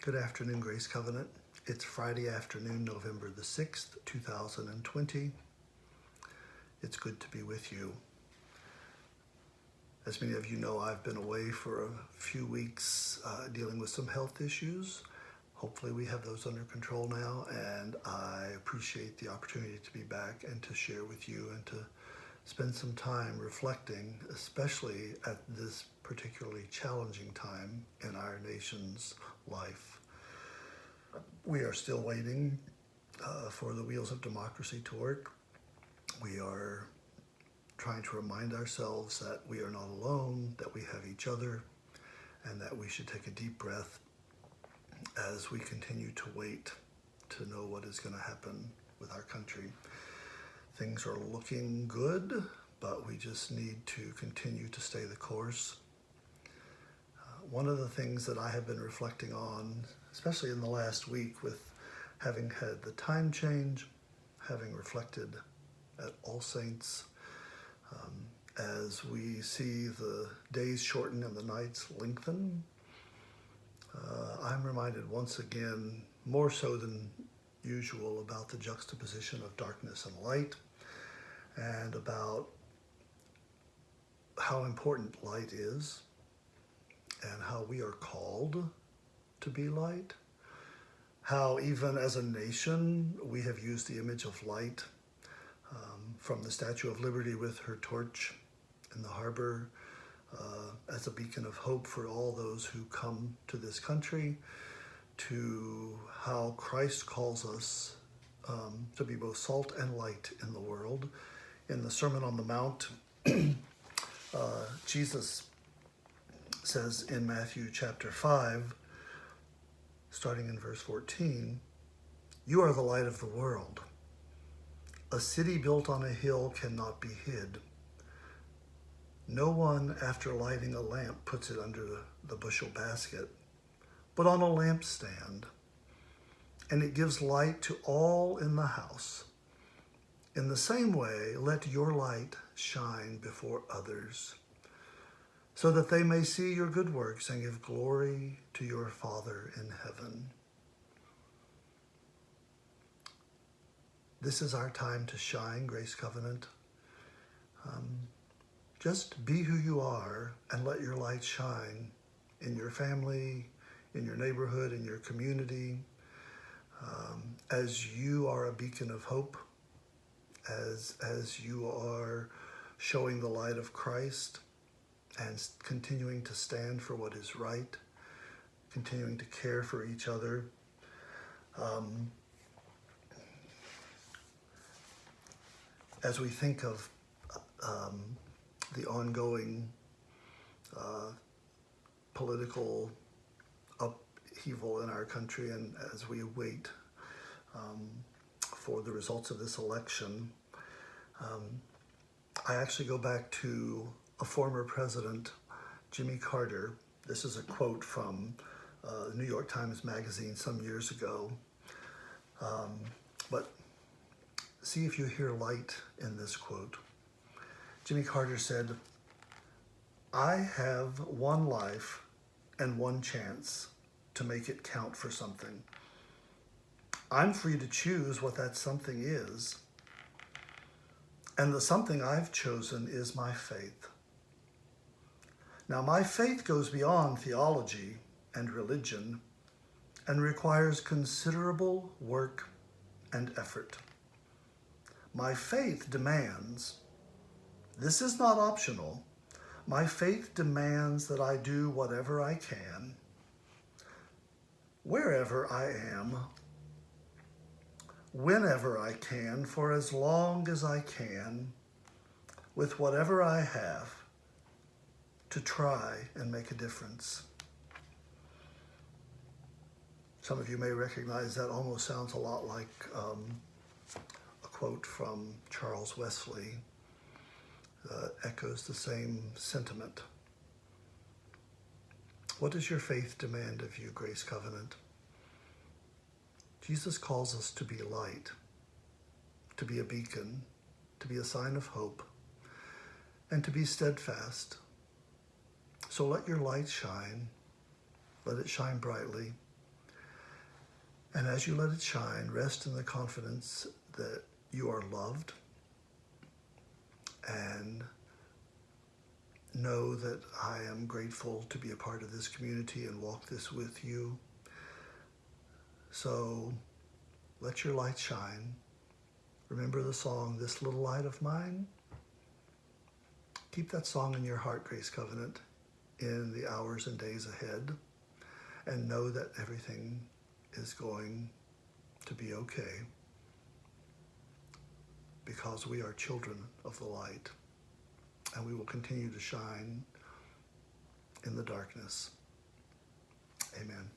Good afternoon, Grace Covenant. It's Friday afternoon, November the 6th, 2020. It's good to be with you. As many of you know, I've been away for a few weeks dealing with some health issues. Hopefully we have those under control now, and I appreciate the opportunity to be back and to share with you and to spend some time reflecting, especially at this particularly challenging time in our nation's life. We are still waiting for the wheels of democracy to work. We are trying to remind ourselves that we are not alone, that we have each other, and that we should take a deep breath as we continue to wait to know what is going to happen with our country. Things are looking good, but we just need to continue to stay the course. One of the things that I have been reflecting on, especially in the last week with having had the time change, having reflected at All Saints, as we see the days shorten and the nights lengthen, I'm reminded once again, more so than usual, about the juxtaposition of darkness and light, and about how important light is, and how we are called to be light. How even as a nation, we have used the image of light from the Statue of Liberty with her torch in the harbor as a beacon of hope for all those who come to this country, to how Christ calls us to be both salt and light in the world. In the Sermon on the Mount, Jesus says in Matthew chapter 5, starting in verse 14, "You are the light of the world. A city built on a hill cannot be hid. No one, after lighting a lamp, puts it under the bushel basket, but on a lampstand, and it gives light to all in the house. In the same way, let your light shine before others, so that they may see your good works and give glory to your Father in heaven." This is our time to shine, Grace Covenant. Just be who you are and let your light shine in your family, in your neighborhood, in your community, as you are a beacon of hope, as you are showing the light of Christ and continuing to stand for what is right, continuing to care for each other. As we think of the ongoing political upheaval in our country, and as we wait for the results of this election, I actually go back to a former president, Jimmy Carter. This is a quote from the New York Times Magazine some years ago. But see if you hear light in this quote. Jimmy Carter said, "I have one life and one chance to make it count for something. I'm free to choose what that something is. And the something I've chosen is my faith. Now, my faith goes beyond theology and religion and requires considerable work and effort. My faith demands, this is not optional, my faith demands that I do whatever I can, wherever I am, whenever I can, for as long as I can, with whatever I have, to try and make a difference." Some of you may recognize that almost sounds a lot like a quote from Charles Wesley. Echoes the same sentiment. What does your faith demand of you, Grace Covenant? Jesus calls us to be light, to be a beacon, to be a sign of hope, and to be steadfast. So let your light shine. Let it shine brightly. And as you let it shine, rest in the confidence that you are loved, and know that I am grateful to be a part of this community and walk this with you. So let your light shine. Remember the song, "This Little Light of Mine"? Keep that song in your heart, Grace Covenant, in the hours and days ahead, and know that everything is going to be okay, because we are children of the light, and we will continue to shine in the darkness. Amen.